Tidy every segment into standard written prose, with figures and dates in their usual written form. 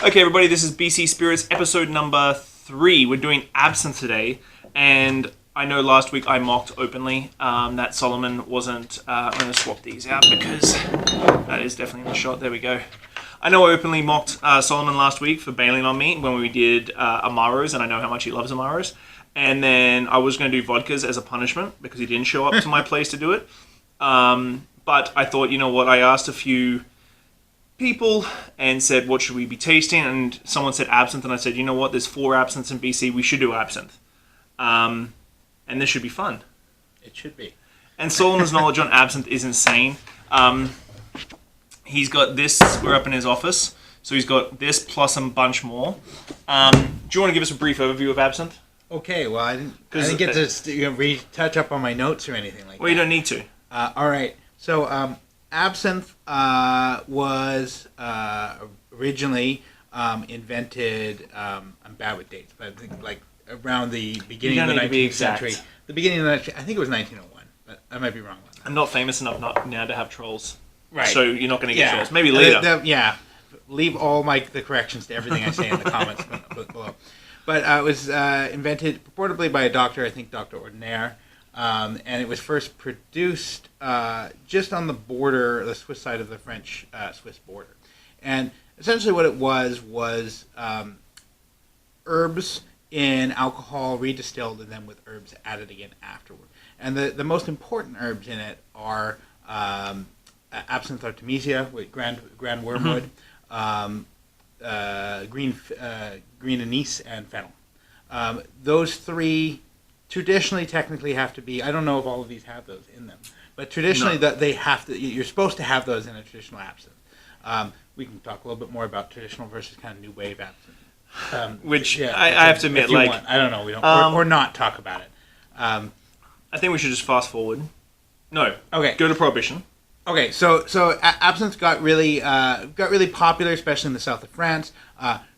Okay, everybody, this is BC Spirits episode number 3. We're doing Absinthe today, and I know last week I mocked openly that Solomon wasn't... I'm going to swap these out because that is definitely in the shot. There we go. I know I openly mocked Solomon last week for bailing on me when we did Amaros, and I know how much he loves Amaros. And then I was going to do vodkas as a punishment because he didn't show up to my place to do it. But I thought, you know what, I asked a few people and said, what should we be tasting? And someone said absinthe, and I said, you know what, there's 4 absinthes in BC, we should do absinthe. And this should be fun. It should be. And Solomon's knowledge on absinthe is insane. He's got this, we're up in his office, so he's got this plus a bunch more. Do you want to give us a brief overview of absinthe? Okay, well, I didn't get to touch up on my notes or anything like that. Well, you don't need to. All right. So, absinthe was originally invented, I'm bad with dates, but I think like around the beginning of the 19th century. The beginning of the, I think it was 1901, but I might be wrong on that. I'm not famous enough now to have trolls. Right. So you're not going to get trolls. Maybe later. Leave all the corrections to everything I say in the comments below. But it was invented purportedly by a doctor, I think Dr. Ordinaire. And it was first produced just on the border, the Swiss side of the French-Swiss border. And essentially what it was herbs in alcohol redistilled and then with herbs added again afterward. And the most important herbs in it are Absinthe artemisia with grand wormwood, green anise, and fennel. Those 3... traditionally, technically have to be. I don't know if all of these have those in them, but traditionally, that they have to. You're supposed to have those in a traditional absinthe. We can talk a little bit more about traditional versus kind of new wave absinthe. Which I have to admit, like I don't know, we don't or not talk about it. I think we should just fast forward. No. Okay. Go to Prohibition. Okay. So absinthe got really popular, especially in the south of France.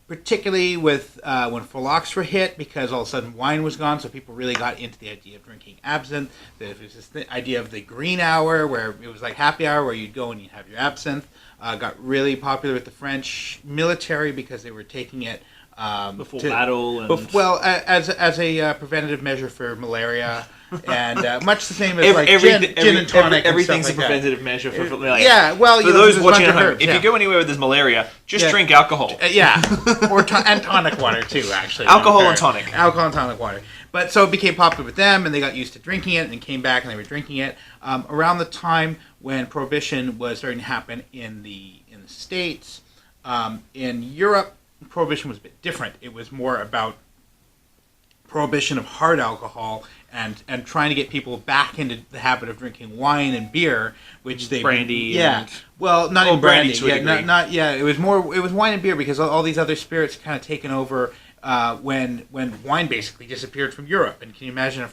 Particularly with when phylloxera hit, because all of a sudden wine was gone, so people really got into the idea of drinking absinthe. There was this idea of the green hour, where it was like happy hour, where you'd go and you'd have your absinthe. Got really popular with the French military because they were taking it before battle. And... as a preventative measure for malaria. And much the same as gin and tonic. Everything's and a preventative measure for malaria. Yeah, well, for those watching at home, if you go anywhere where there's malaria, just drink alcohol. And tonic water too. Actually, alcohol and tonic water. But so it became popular with them, and they got used to drinking it, and came back and they were drinking it. Around the time when Prohibition was starting to happen in the States, in Europe, Prohibition was a bit different. It was more about prohibition of hard alcohol and trying to get people back into the habit of drinking wine and beer, which they brandy. Not even brandy. It was wine and beer because all these other spirits kind of taken over when wine basically disappeared from Europe. And can you imagine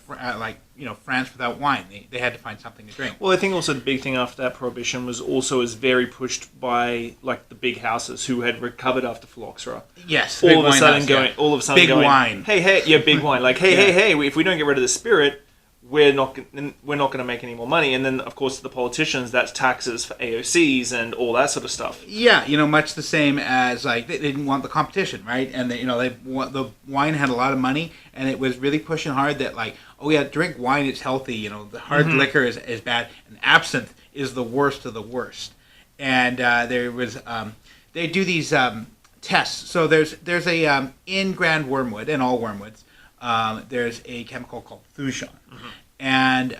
France without wine? They had to find something to drink. Well, I think also the big thing after that Prohibition was very pushed by like the big houses who had recovered after philloxera. Yes, all of a sudden going big wine. Hey, big wine. Like hey, if we don't get rid of the spirit, we're not going to make any more money. And then, of course, the politicians, that's taxes for AOCs and all that sort of stuff. Yeah, much the same as, like, they didn't want the competition, right? And, the wine had a lot of money, and it was really pushing hard that, like, drink wine, it's healthy, the hard liquor is bad, and absinthe is the worst of the worst. And there was, they do these tests. So there's a, in grand wormwood, and all wormwoods, there's a chemical called Thujon. And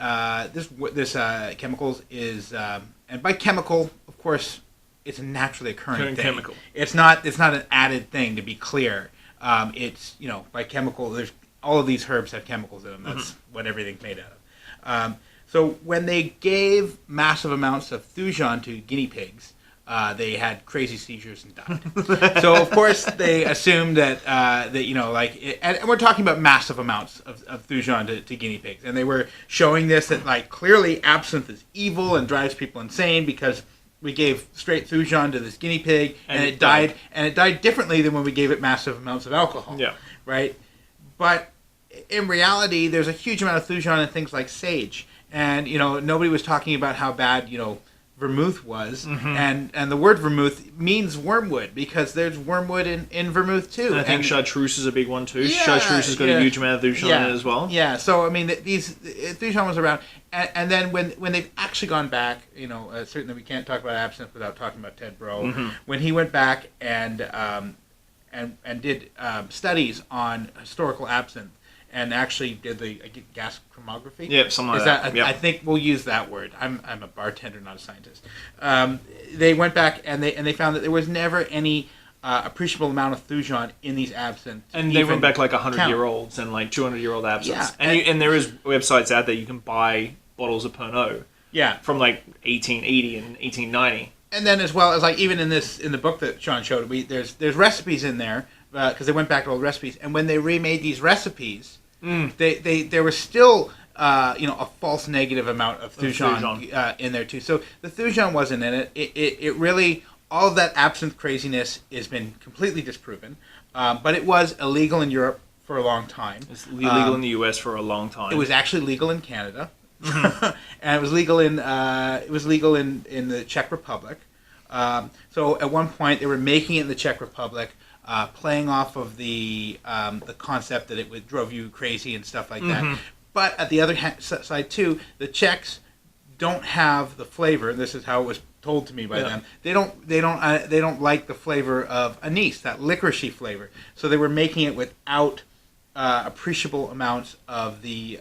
this chemical is, and by chemical, of course, it's a naturally occurring thing. Chemical. It's not an added thing, to be clear. It's, by chemical, there's all of these herbs have chemicals in them. That's what everything's made out of. So when they gave massive amounts of Thujon to guinea pigs, they had crazy seizures and died. So of course they assumed that and we're talking about massive amounts of Thujon to guinea pigs, and they were showing this that like clearly absinthe is evil and drives people insane because we gave straight Thujon to this guinea pig and it died, and it died differently than when we gave it massive amounts of alcohol. Yeah. Right. But in reality, there's a huge amount of Thujon in things like sage, and nobody was talking about how bad vermouth was, and the word vermouth means wormwood because there's wormwood in vermouth too. And I think chartreuse is a big one too. Yeah, Chartreuse has got a huge amount of Thujan in it as well. Yeah, so I mean, these Thujan was around, and then when they've actually gone back, certainly we can't talk about absinthe without talking about Ted Breaux. When he went back and did studies on historical absinthe. And actually did the gas chromatography. Yep, something like that. Yep. I think we'll use that word. I'm a bartender, not a scientist. They went back and they found that there was never any appreciable amount of Thujan in these absinthe. And they went back like 100-year-olds and like 200-year-old absinthes. Yeah, and there is websites out there you can buy bottles of Pernod. Yeah. From like 1880 and 1890. And then as well as like even in the book that Sean showed, there's recipes in there because they went back to old recipes, and when they remade these recipes. There was still a false negative amount of Thujan in there too. So the Thujan wasn't in it. It really all of that absinthe craziness has been completely disproven. But it was illegal in Europe for a long time. It's illegal in the US for a long time. It was actually legal in Canada, and it was legal in the Czech Republic. So at one point they were making it in the Czech Republic. Playing off of the concept that it drove you crazy and stuff like that. But at the other side too, the Czechs don't have the flavor. This is how it was told to me by them. They don't like the flavor of anise, that licoricey flavor. So they were making it without appreciable amounts of the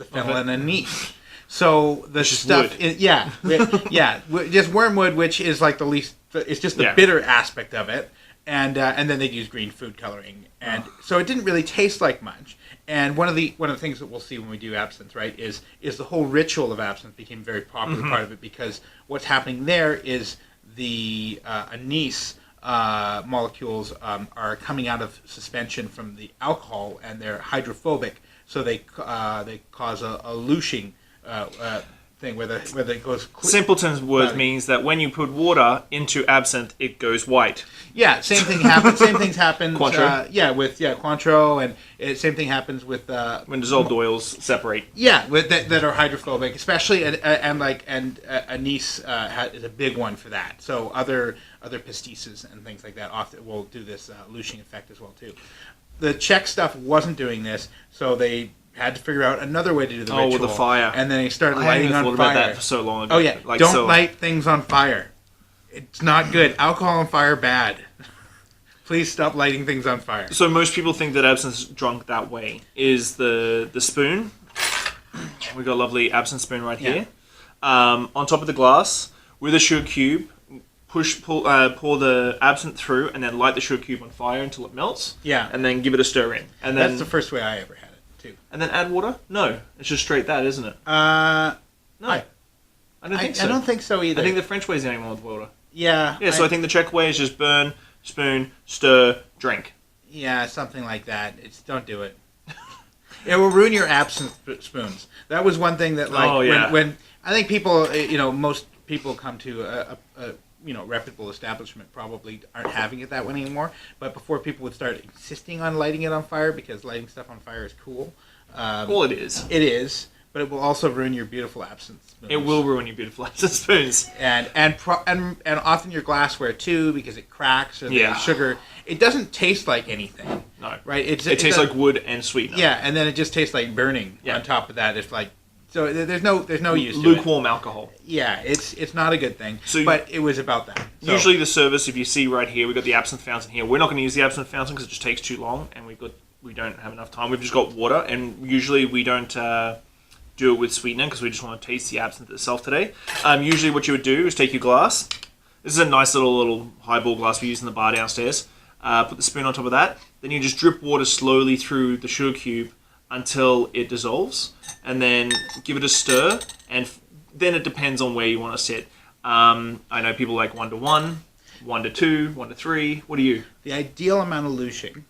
fennel and anise. So the stuff, just wormwood, which is like the least. It's just the bitter aspect of it. And then they'd use green food coloring, and so it didn't really taste like much. And one of the things that we'll see when we do absinthe, right, is the whole ritual of absinthe became a very popular part of it because what's happening there is the anise molecules are coming out of suspension from the alcohol, and they're hydrophobic, so they cause a lushing thing where it goes. Simpleton's word means that when you put water into absinthe, it goes white. Yeah, same thing happens. Same things happen. Cointreau. With Cointreau, and same thing happens with when dissolved oils separate. Yeah, that are hydrophobic, especially and anise is a big one for that. So other pastisses and things like that often will do this lushing effect as well too. The Czech stuff wasn't doing this, so they had to figure out another way to do the ritual. with the fire. And then they started lighting on fire. I thought about that for so long ago. Oh yeah, don't light things on fire. It's not good. Alcohol on fire, bad. Please stop lighting things on fire. So most people think that absinthe is drunk that way. Is the spoon. We've got a lovely absinthe spoon right here. On top of the glass, with a sugar cube, pour the absinthe through, and then light the sugar cube on fire until it melts. Yeah. And then give it a stir in. And then, that's the first way I ever had it, too. And then add water? No. It's just straight that, isn't it? No. I don't think so. I don't think so either. I think the French way is the only one with water. Yeah. Yeah, so I think the Czech way is just burn, spoon, stir, drink. Yeah, something like that. Don't do it. It will ruin your absinthe spoons. That was one thing that, when I think people, most people come to a reputable establishment probably aren't having it that way anymore. But before people would start insisting on lighting it on fire because lighting stuff on fire is cool. Well, it is. It is. But it will also ruin your beautiful absinthe spoons. It will ruin your beautiful absinthe spoons. And often your glassware too, because it cracks or the sugar. It doesn't taste like anything. No. Right? It tastes like wood and sweetener. Yeah, and then it just tastes like burning on top of that. It's like so there's no use to it. Lukewarm alcohol. Yeah, it's not a good thing. So but it was about that. So, usually the service, if you see right here, we've got the absinthe fountain here. We're not going to use the absinthe fountain because it just takes too long, and we don't have enough time. We've just got water, and usually we don't do it with sweetener because we just want to taste the absinthe itself today. Usually what you would do is take your glass. This is a nice little highball glass we use in the bar downstairs. Put the spoon on top of that. Then you just drip water slowly through the sugar cube until it dissolves. And then give it a stir. And then it depends on where you want to sit. I know people like 1 to 1, 1 to 2, 1 to 3. What do you? The ideal amount of lushing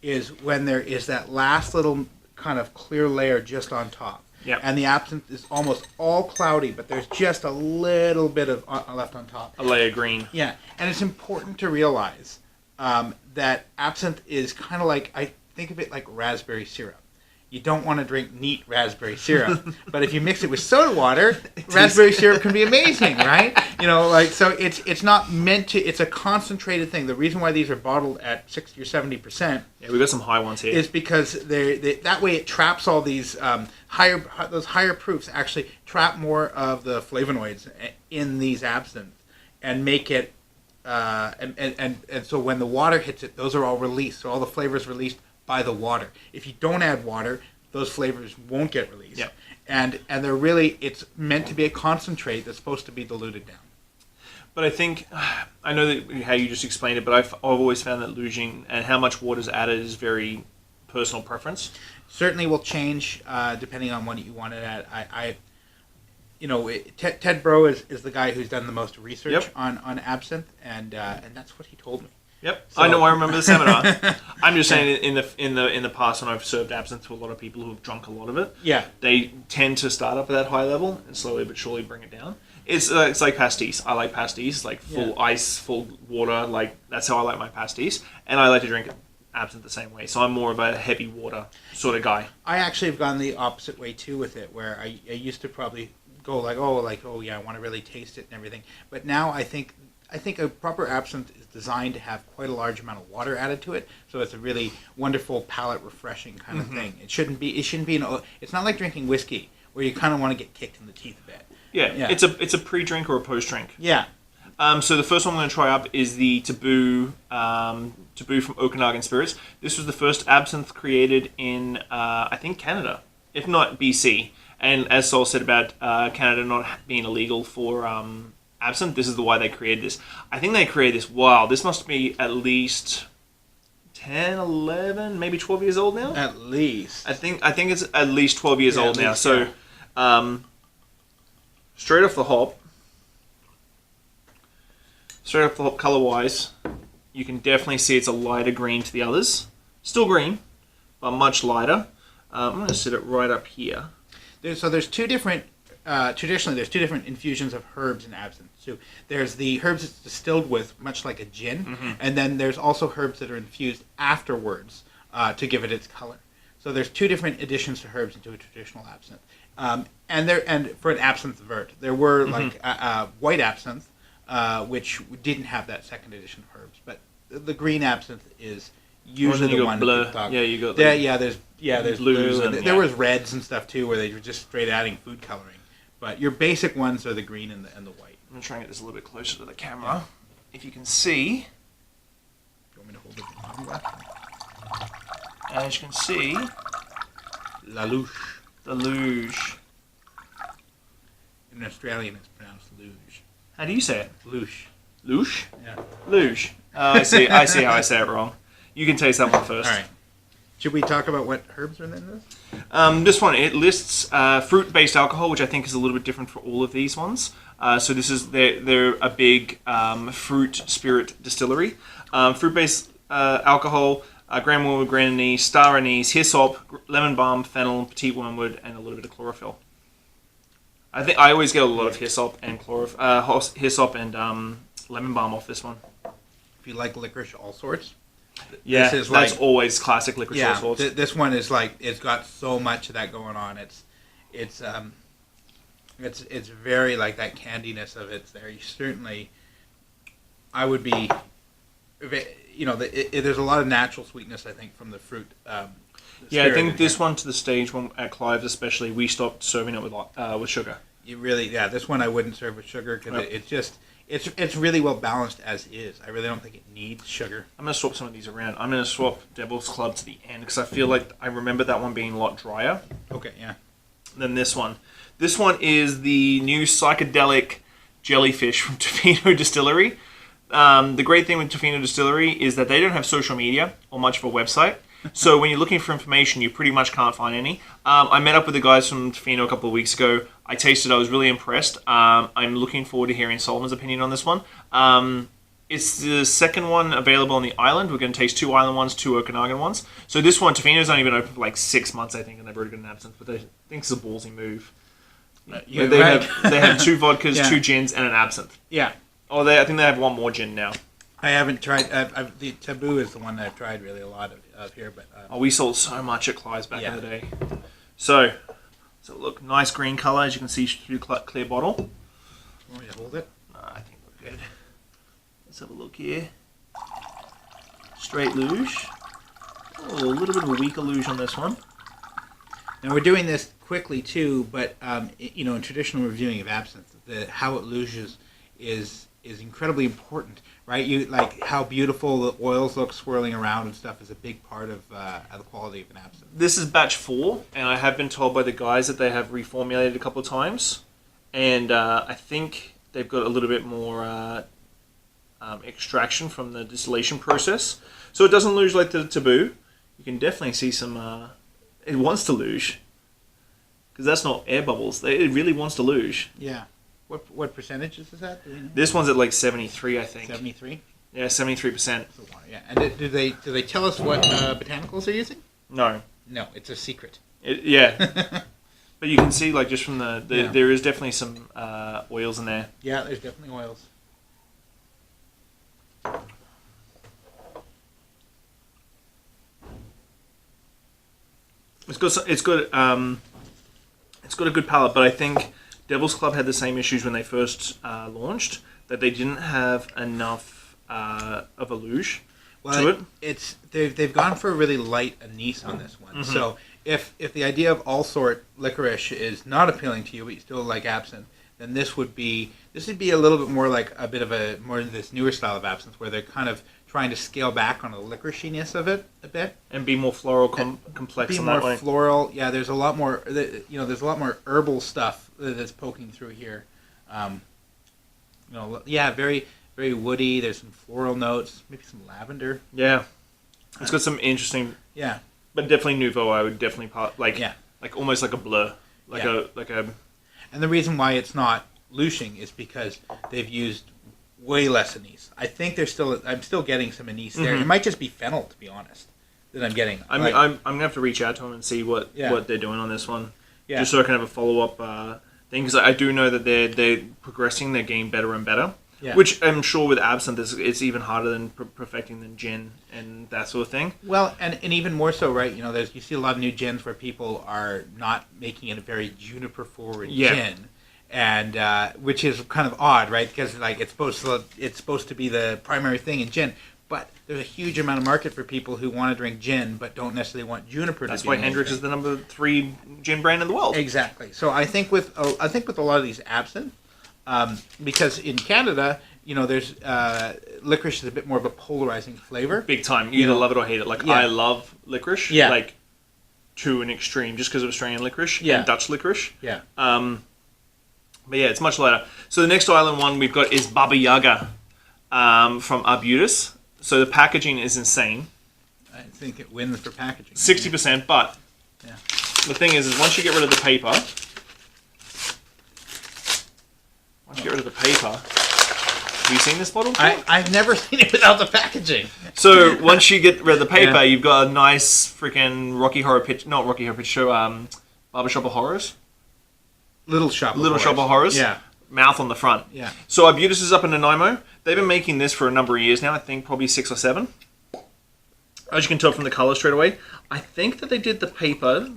is when there is that last little kind of clear layer just on top. Yep. And the absinthe is almost all cloudy, but there's just a little bit of left on top. A layer green. Yeah, and it's important to realize that absinthe is kind of like, I think of it like raspberry syrup. you don't want to drink neat raspberry syrup. But if you mix it with soda water, raspberry syrup can be amazing, right? So it's not meant to. It's a concentrated thing. The reason why these are bottled at 60 or 70%. Yeah, we've got some high ones here. Is because that way it traps all these those higher proofs actually trap more of the flavonoids in these absinthe and make it. And so when the water hits it, those are all released. So all the flavors released by the water. If you don't add water, those flavors won't get released. Yep. And they're really, it's meant to be a concentrate that's supposed to be diluted down. But I think, I know that how you just explained it, but I've always found that luging and how much water is added is very personal preference. Certainly will change depending on what you want it at. Ted Bro is the guy who's done the most research on absinthe, and that's what he told me. Yep, so. I remember the seminar. I'm just saying, in the past, when I've served absinthe to a lot of people who have drunk a lot of it, they tend to start up at that high level and slowly but surely bring it down. It's like pastis. I like pastis, like full ice, full water. Like that's how I like my pastis, and I like to drink absinthe the same way. So I'm more of a heavy water sort of guy. I actually have gone the opposite way too with it, where I used to probably go I want to really taste it and everything. But now I think a proper absinthe is designed to have quite a large amount of water added to it, so it's a really wonderful palate refreshing kind of thing. It shouldn't be it's not like drinking whiskey where you kind of want to get kicked in the teeth a bit. Yeah. It's a pre-drink or a post-drink. Yeah. So the first one I'm going to try up is the Taboo Taboo from Okanagan Spirits. This was the first absinthe created in I think Canada, if not BC. And as Sol said about Canada not being illegal for absinthe, this is the why they created this. I think they created this, this must be at least 10, 11, maybe 12 years old now? At least. I think it's at least 12 years old now. So, straight off the hop, color-wise, you can definitely see it's a lighter green to the others. Still green, but much lighter. I'm going to set it right up here. There's two different. Traditionally, there's two different infusions of herbs in absinthe. So there's the herbs it's distilled with, much like a gin, and then there's also herbs that are infused afterwards to give it its color. So there's two different additions to herbs into a traditional absinthe. And for an absinthe vert, there were white absinthe, which didn't have that second addition of herbs, but the green absinthe is usually the one. Bleu. Yeah, you got. There's blues blue, and there was reds and stuff too, where they were just straight adding food coloring. But your basic ones are the green and the white. I'm going to try and get this a little bit closer to the camera. If you can see. Do you want me to hold it? As you can see. La Louche. The luge. In Australian, it's pronounced luge. How do you say it? Luge. Luge? Yeah. Luge. I see how I say it wrong. You can taste that one first. All right. Should we talk about what herbs are in this? This one, it lists fruit-based alcohol, which I think is a little bit different for all of these ones. So this is they're a big fruit spirit distillery. Fruit-based alcohol, gram wormwood, grand anise, star anise, hyssop, lemon balm, fennel, petit wormwood, and a little bit of chlorophyll. I think I always get a lot of hyssop and lemon balm off this one. If you like licorice, all sorts. Yeah, that's always classic licorice all sorts. This one is it's got so much of that going on. It's very like that candiness of it's there. You certainly, I would be, there's a lot of natural sweetness I think from the fruit. I think this one to the stage one at Clive's especially, we stopped serving it with sugar. This one I wouldn't serve with sugar because it's just. It's really well balanced as is. I really don't think it needs sugar. I'm going to swap some of these around. I'm going to swap Devil's Club to the end because I feel like I remember that one being a lot drier. Okay, yeah. Than this one. This one is the new Psychedelic Jellyfish from Tofino Distillery. The great thing with Tofino Distillery is that they don't have social media or much of a website. So when you're looking for information, you pretty much can't find any. I met up with the guys from Tofino a couple of weeks ago. I tasted. I was really impressed. I'm looking forward to hearing Solomon's opinion on this one. It's the second one available on the island. We're going to taste 2 island ones, 2 Okanagan ones. So this one, Tofino's only been open for like 6 months, I think, and they've already got an absinthe. But I think it's a ballsy move. They have 2 vodkas, 2 gins, and an absinthe. Yeah. I think they have 1 more gin now. I haven't tried. The Taboo is the one that I've tried really a lot of. of here, but we sold so much at Clyde's back in the day. So look, nice green color as you can see through clear bottle. Want me to hold it? No, I think we're good. Let's have a look here. Straight luge. Oh, a little bit of a weaker luge on this one. Now we're doing this quickly too, but in traditional reviewing of absinthe, how it luges is incredibly important, right? You like how beautiful the oils look swirling around and stuff is a big part of the quality of an absinthe. This is batch 4, and I have been told by the guys that they have reformulated a couple of times, and I think they've got a little bit more extraction from the distillation process, so it doesn't luge like the Taboo. You can definitely see some. It wants to luge, because that's not air bubbles. It really wants to luge. Yeah. What percentage is this at? Do we know? This one's at like 73, I think. 73? Yeah, 73%. Yeah. And do they tell us what botanicals they're using? No. No, it's a secret. Yeah. But you can see, like, just from there is definitely some oils in there. Yeah, there's definitely oils. It's got a good palate, but I think Devil's Club had the same issues when they first launched, that they didn't have enough of a luge to it. They've gone for a really light anise on this one. Mm-hmm. So if the idea of all sort licorice is not appealing to you, but you still like absinthe, then this would be a little bit more like a bit of more this newer style of absinthe where they're kind of trying to scale back on the licoriceiness of it a bit and be more floral complex. Be more floral. Yeah, there's a lot more. There's a lot more herbal stuff that's poking through here. Very very woody. There's some floral notes, maybe some lavender. Yeah, it's got some interesting. Yeah, but definitely nouveau. I would definitely like almost like a blur, like a. And the reason why it's not lushing is because they've used way less anise. I think I'm still getting some anise there. Mm-hmm. It might just be fennel, to be honest, that I'm getting. I'm gonna have to reach out to them and see what they're doing on this one, just so I can have a follow up thing, because I do know that they're progressing, they're getting better and better. Yeah. Which I'm sure with absinthe it's even harder than perfecting than gin and that sort of thing. Well, and even more so, right? You see a lot of new gins where people are not making it a very juniper forward gin. And which is kind of odd, right? Because like it's supposed to be the primary thing in gin, but there's a huge amount of market for people who want to drink gin but don't necessarily want juniper. That's why Hendrick's is the number 3 gin brand in the world. Exactly. So I think with a lot of these absinthe, because in Canada, there's licorice is a bit more of a polarizing flavor. Big time. You either love it or hate it. Like I love licorice. Yeah. Like to an extreme, just because of Australian licorice and Dutch licorice. Yeah. But yeah, it's much lighter. So the next island one we've got is Baba Yaga from Arbutus. So the packaging is insane. I think it wins for packaging. 60%, but the thing is once you get rid of the paper, have you seen this bottle before? I've never seen it without the packaging. So once you get rid of the paper, you've got a nice freaking Barbershop of Horrors. Little Shop of Horrors. Yeah. Mouth on the front. Yeah. So Arbutus is up in Nanaimo. They've been making this for a number of years now. I think probably 6 or 7. As you can tell from the colour straight away. I think that they did the paper.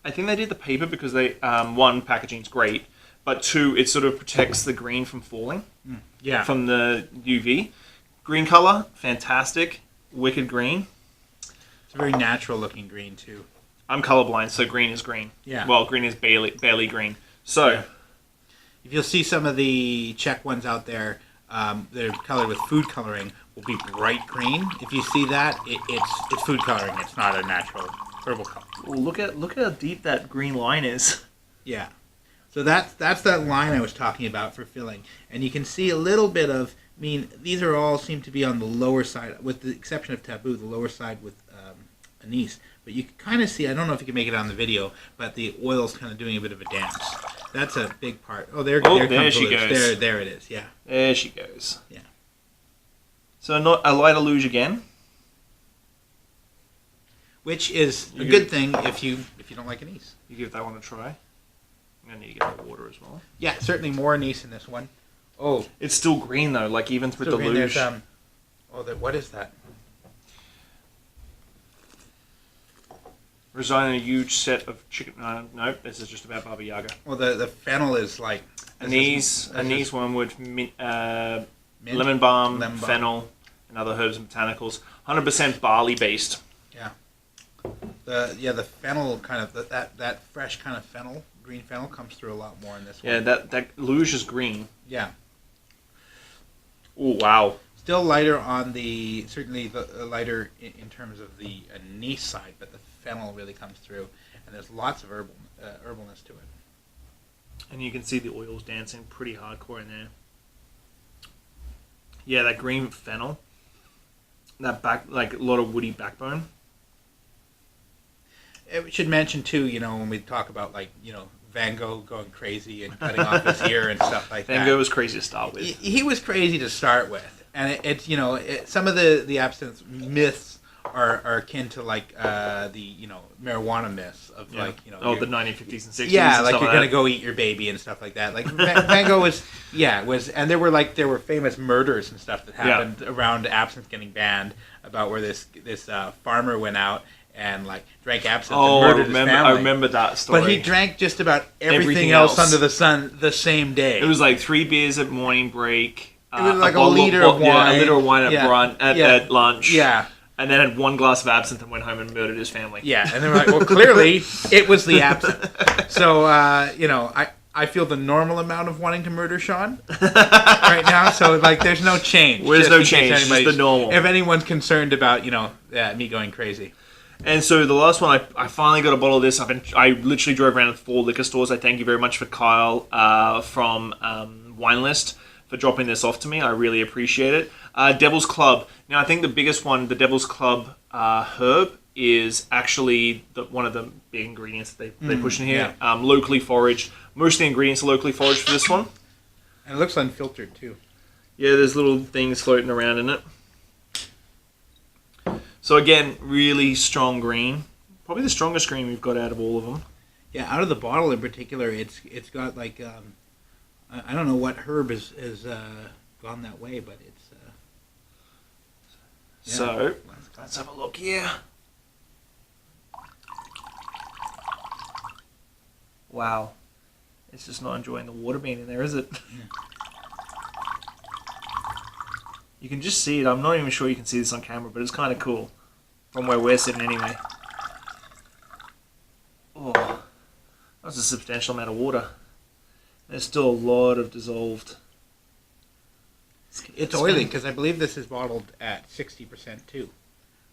Because they, one, packaging's great, but 2, it sort of protects the green from falling. Yeah. From the UV. Green colour, fantastic. Wicked green. It's a very natural looking green too. I'm colorblind, so green is green. Yeah. Well, green is barely green. So, if you'll see some of the Czech ones out there, they're colored with food coloring, will be bright green. If you see that, it's food coloring. It's not a natural herbal color. Well, look at how deep that green line is. Yeah. So that's that line I was talking about for filling, and you can see a little bit of. I mean, these are all seem to be on the lower side, with the exception of Taboo, the lower side with anise. But you can kind of see, I don't know if you can make it on the video, but the oil's kind of doing a bit of a dance. That's a big part. Oh, there she goes. There it is, yeah. There she goes. Yeah. So not a lighter luge again. Which is a good thing if you don't like anise. You give that one a try. I'm going to need to get more water as well. Yeah, certainly more anise in this one. Oh. It's still green though, like even through the luge. What is that? Resigning a huge set of chicken. Nope, this is just about Baba Yaga. Well, the fennel is like... Anise one wood, lemon balm, fennel, and other herbs and botanicals. 100% barley based. Yeah. The fennel kind of that fresh kind of fennel, green fennel, comes through a lot more in this one. Yeah, that luge is green. Yeah. Oh wow. Still lighter on the lighter in terms of the anise side, but the fennel really comes through, and there's lots of herbalness to it. And you can see the oils dancing pretty hardcore in there. Yeah, that green fennel, that back, like a lot of woody backbone. We should mention too, when we talk about Van Gogh going crazy and cutting off his ear and stuff like that. Van Gogh was crazy to start with. He was crazy to start with, and it's some of the absinthe myths are akin to the marijuana myths of the 1950s and 60s. Yeah, and like stuff you're like gonna go eat your baby and stuff like that. Like Van Gogh was, and there were famous murders and stuff that happened around absinthe getting banned, about where this farmer went out and drank absinthe and murdered his family. I remember that story. But he drank just about everything else under the sun the same day. It was 3 beers at morning break. It was a liter of wine. Yeah, a liter of wine at lunch. Yeah. And then had 1 glass of absinthe and went home and murdered his family. Yeah, and they were like, well, clearly it was the absinthe. So, I feel the normal amount of wanting to murder Sean right now. So, there's no change. There's no change. It's just the normal. If anyone's concerned about, me going crazy. And so the last one, I finally got a bottle of this. I literally drove around to 4 liquor stores. I thank you very much for Kyle from Wine List for dropping this off to me. I really appreciate it. Devil's Club. Now, I think the biggest one, the Devil's Club herb, is actually one of the big ingredients that they push in here. Yeah. Locally foraged. Most of the ingredients are locally foraged for this one. And it looks unfiltered, too. Yeah, there's little things floating around in it. So, again, really strong green. Probably the strongest green we've got out of all of them. Yeah, out of the bottle in particular, it's got I don't know what herb has gone that way, but it's... So, let's have a look here. Wow. It's just not enjoying the water being in there, is it? Yeah. You can just see it. I'm not even sure you can see this on camera, but it's kind of cool. From where we're sitting anyway. Oh, that's a substantial amount of water. There's still a lot of dissolved... It's oily, because I believe this is bottled at 60% too,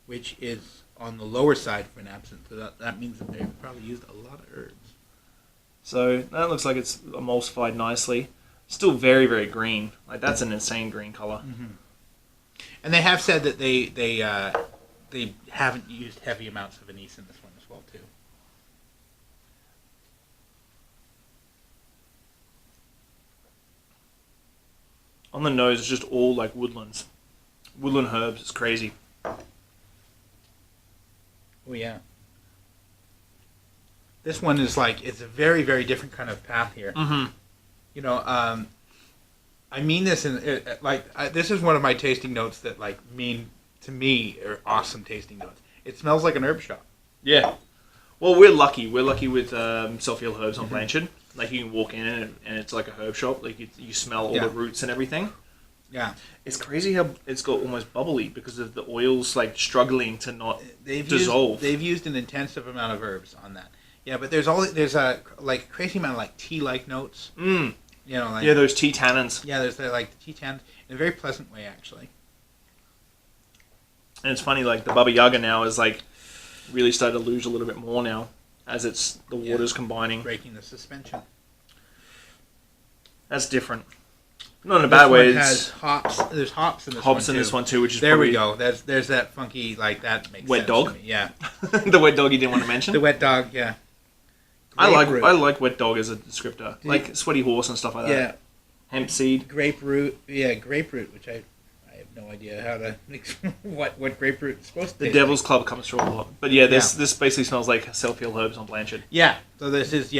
which is on the lower side for an absinthe. So that means that they've probably used a lot of herbs. So that looks like it's emulsified nicely. Still very, very green. That's an insane green color. Mm-hmm. And they have said that they haven't used heavy amounts of anise in this one as well too. On the nose, it's just all woodlands. Woodland herbs. It's crazy. Oh, yeah. This one is it's a very, very different kind of path here. Mm-hmm. I mean this in, this is one of my tasting notes that, mean to me are awesome tasting notes. It smells like an herb shop. Yeah. Well, we're lucky. We're lucky with self-healed herbs on Blanchard. You can walk in and it's like a herb shop. You smell all the roots and everything. Yeah. It's crazy how it's got almost bubbly because of the oils struggling to not dissolve. They've used an intensive amount of herbs on that. Yeah, but there's a crazy amount of tea-like notes. Mm. Those tea tannins. Yeah, there's the tea tannins in a very pleasant way, actually. And it's funny, the Baba Yaga now is really started to lose a little bit more now as the water's combining. Breaking the suspension. That's different. Not in a bad way. Has hops. There's hops in this one too. This one too, which is there we go. There's that funky that makes wet sense dog. To me. Yeah, the wet dog you didn't want to mention. The wet dog, yeah. I like wet dog as a descriptor, sweaty horse and stuff like that. Yeah, hemp seed, grapefruit, which I have no idea how to what grapefruit is supposed to. The Devil's Club comes through a lot, but this basically smells like self-healed herbs on Blanchard. Yeah, so this is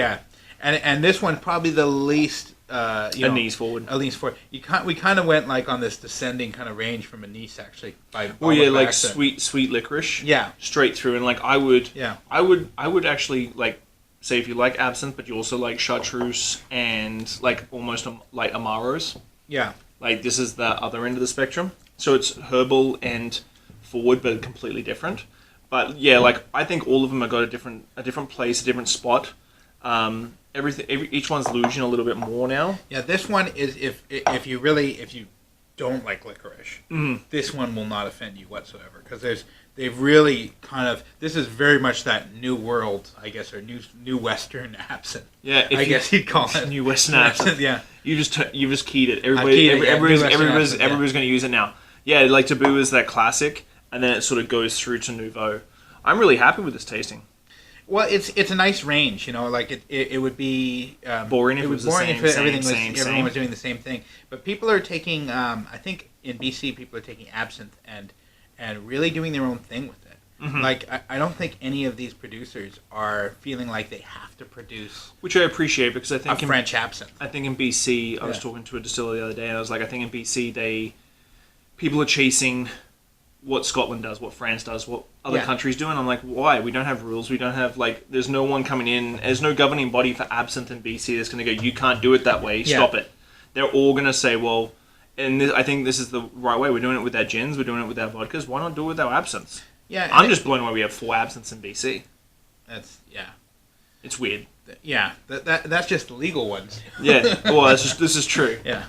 and this one probably the least knees forward. A knees forward. We kind of went like on this descending kind of range from anise actually. Like sweet licorice. Yeah. Straight through, and like I would actually like say if you like absinthe, but you also like chartreuse and like almost like amaros. Yeah. Like this is the other end of the spectrum. So it's herbal and forward, but completely different. But yeah, like I think all of them have got a different place, a different spot. Each one's losing a little bit more now. Yeah, this one is if you don't like licorice, this one will not offend you whatsoever because they've really kind of, this is very much that new world, I guess, or new Western absinthe. Yeah, I guess you'd call it new Western absinthe. Yeah, you just keyed it. Everybody's going to use it now. Yeah, like Taboo is that classic, and then it sort of goes through to Nouveau. I'm really happy with this tasting. Well, it's a nice range, you know. Like it would be boring if it was boring if everyone was doing the same thing. But people are taking, I think in BC, people are taking absinthe and really doing their own thing with it. Mm-hmm. Like I don't think any of these producers are feeling like they have to produce, which I appreciate because I think French absinthe. I think in BC, I was talking to a distiller the other day, and I was like, I think in BC people are chasing what Scotland does, what France does, what other countries do, and I'm like, why? We don't have rules. We don't have, like, there's no one coming in. There's no governing body for absinthe in BC that's going to go, you can't do it that way. Stop it. They're all going to say, well, and I think this is the right way. We're doing it with our gins. We're doing it with our vodkas. Why not do it with our absinthes? Yeah, I'm just blown away we have 4 absinthes in BC. It's weird. Yeah, that's just the legal ones. Yeah, well, this is true. Yeah.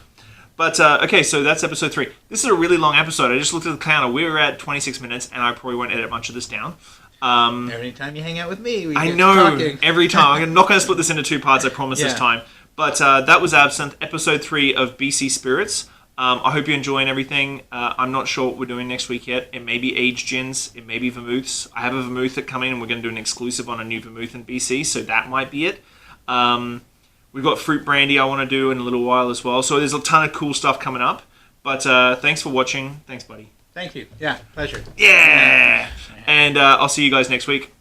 But, okay, so that's episode 3. This is a really long episode. I just looked at the counter. We were at 26 minutes, and I probably won't edit much of this down. Every time you hang out with me, we get talking. Every time. I'm not going to split this into 2 parts, I promise this time. But that was Absinthe, episode 3 of BC Spirits. I hope you're enjoying everything. I'm not sure what we're doing next week yet. It may be aged gins. It may be vermouths. I have a vermouth that coming, and we're going to do an exclusive on a new vermouth in BC, so that might be it. We've got fruit brandy I want to do in a little while as well. So there's a ton of cool stuff coming up. But thanks for watching. Thanks, buddy. Thank you. Yeah, pleasure. Yeah! And I'll see you guys next week.